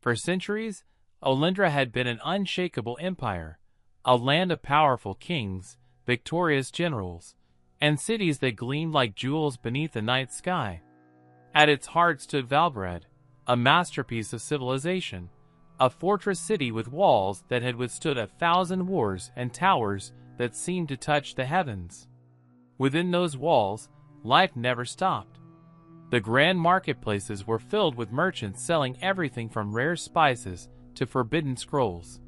For centuries, Olyndra had been an unshakable empire, a land of powerful kings, victorious generals, and cities that gleamed like jewels beneath the night sky. At its heart stood Vhalgrad, a masterpiece of civilization, a fortress city with walls that had withstood 1,000 wars and towers that seemed to touch the heavens. Within those walls, life never stopped. The grand marketplaces were filled with merchants selling everything from rare spices to forbidden scrolls.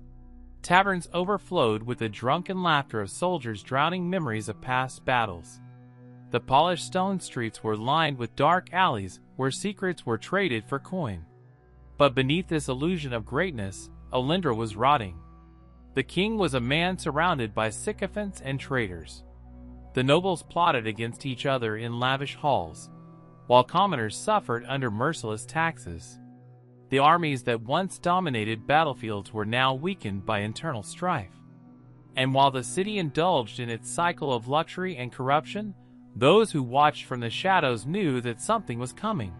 Taverns overflowed with the drunken laughter of soldiers drowning memories of past battles. The polished stone streets were lined with dark alleys where secrets were traded for coin. But beneath this illusion of greatness, Olyndra was rotting. The king was a man surrounded by sycophants and traitors. The nobles plotted against each other in lavish halls, while commoners suffered under merciless taxes. The armies that once dominated battlefields were now weakened by internal strife. And while the city indulged in its cycle of luxury and corruption, those who watched from the shadows knew that something was coming.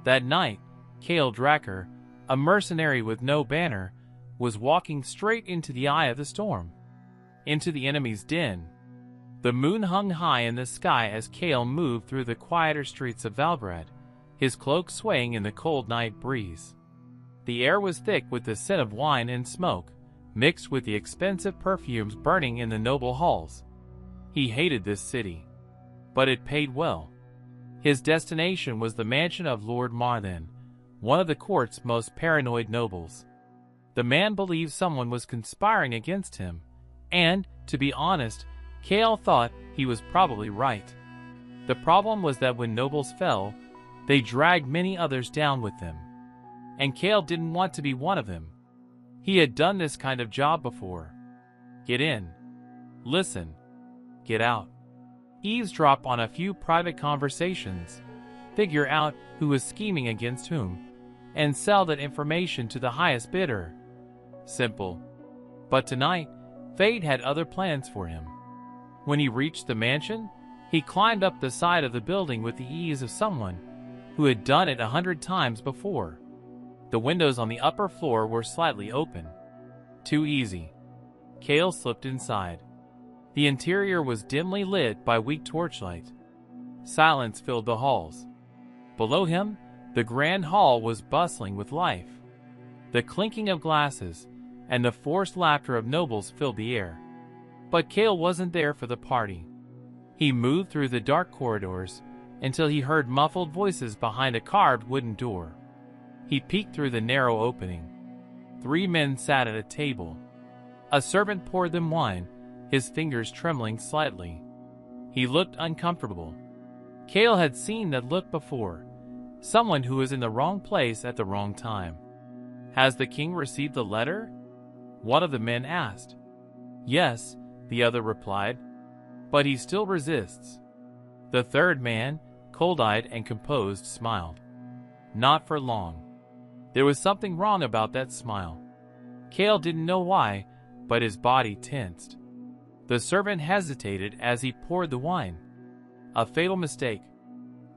That night, Kael Drakar, a mercenary with no banner, was walking straight into the eye of the storm, into the enemy's den. The moon hung high in the sky as Kael moved through the quieter streets of Vhalgrad, his cloak swaying in the cold night breeze. The air was thick with the scent of wine and smoke, mixed with the expensive perfumes burning in the noble halls. He hated this city, but it paid well. His destination was the mansion of Lord Marthen, one of the court's most paranoid nobles. The man believed someone was conspiring against him, and, to be honest, Kael thought he was probably right. The problem was that when nobles fell, they dragged many others down with them. And Kael didn't want to be one of them. He had done this kind of job before. Get in. Listen. Get out. Eavesdrop on a few private conversations. Figure out who is scheming against whom, and sell that information to the highest bidder. Simple. But tonight, fate had other plans for him. When he reached the mansion, he climbed up the side of the building with the ease of someone who had done it 100 times before. The windows on the upper floor were slightly open. Too easy. Kael slipped inside. The interior was dimly lit by weak torchlight. Silence filled the halls. Below him, the grand hall was bustling with life. The clinking of glasses and the forced laughter of nobles filled the air. But Kael wasn't there for the party. He moved through the dark corridors until he heard muffled voices behind a carved wooden door. He peeked through the narrow opening. 3 men sat at a table. A servant poured them wine, his fingers trembling slightly. He looked uncomfortable. Kael had seen that look before. Someone who was in the wrong place at the wrong time. "Has the king received the letter?" one of the men asked. "Yes," the other replied, "but he still resists." The third man, cold-eyed and composed, smiled. Not for long. There was something wrong about that smile. Kael didn't know why, but his body tensed. The servant hesitated as he poured the wine. A fatal mistake.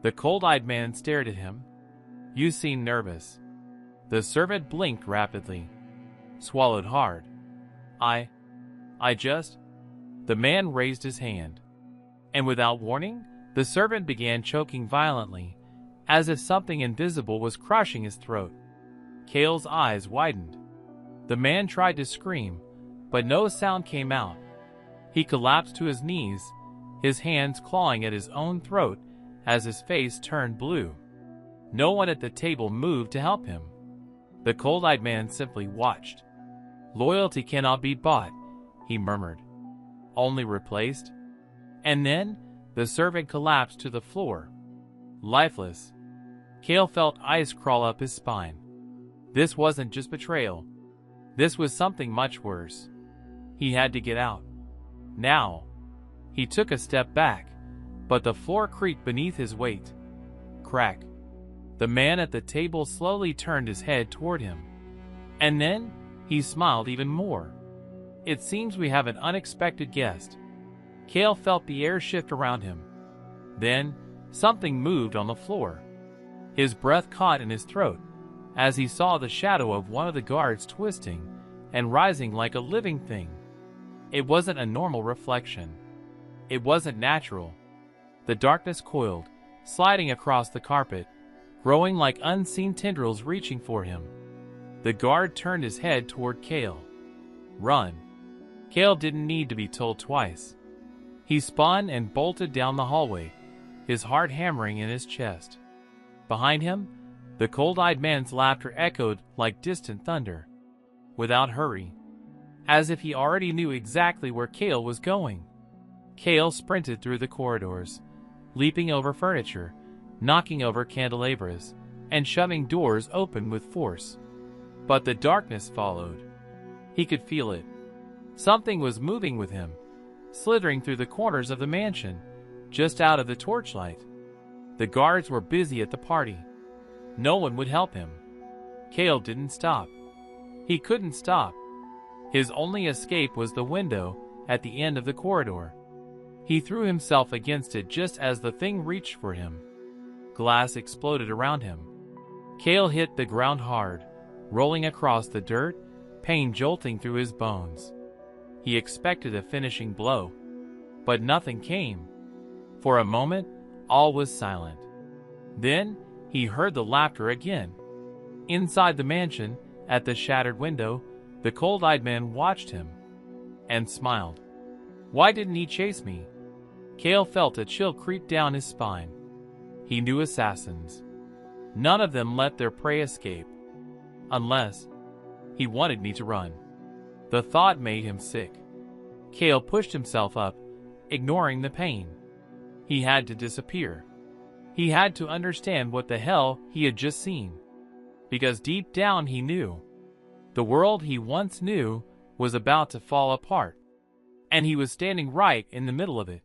The cold-eyed man stared at him. "You seem nervous." The servant blinked rapidly. Swallowed hard. I just... The man raised his hand. And without warning, the servant began choking violently, as if something invisible was crushing his throat. Kael's eyes widened. The man tried to scream, but no sound came out. He collapsed to his knees, his hands clawing at his own throat as his face turned blue. No one at the table moved to help him. The cold-eyed man simply watched. "Loyalty cannot be bought," he murmured. "Only replaced." And then the servant collapsed to the floor, lifeless. Kael felt ice crawl up his spine. This wasn't just betrayal. This was something much worse. He had to get out. Now. He took a step back, but the floor creaked beneath his weight. Crack. The man at the table slowly turned his head toward him. And then, he smiled even more. "It seems we have an unexpected guest." Kael felt the air shift around him. Then, something moved on the floor. His breath caught in his throat, as he saw the shadow of one of the guards twisting and rising like a living thing. It wasn't a normal reflection. It wasn't natural. The darkness coiled, sliding across the carpet, growing like unseen tendrils reaching for him. The guard turned his head toward Kael. Run. Kael didn't need to be told twice. He spun and bolted down the hallway, his heart hammering in his chest. Behind him, the cold-eyed man's laughter echoed like distant thunder. Without hurry, as if he already knew exactly where Kael was going. Kael sprinted through the corridors, leaping over furniture, knocking over candelabras, and shoving doors open with force. But the darkness followed. He could feel it. Something was moving with him, slithering through the corners of the mansion, just out of the torchlight. The guards were busy at the party. No one would help him. Kael didn't stop. He couldn't stop. His only escape was the window at the end of the corridor. He threw himself against it just as the thing reached for him. Glass exploded around him. Kael hit the ground hard, rolling across the dirt, pain jolting through his bones. He expected a finishing blow, but nothing came. For a moment, all was silent. Then, he heard the laughter again. Inside the mansion, at the shattered window, the cold-eyed man watched him and smiled. Why didn't he chase me? Kael felt a chill creep down his spine. He knew assassins. None of them let their prey escape. Unless he wanted me to run. The thought made him sick. Kael pushed himself up, ignoring the pain. He had to disappear. He had to understand what the hell he had just seen. Because deep down he knew. The world he once knew was about to fall apart. And he was standing right in the middle of it.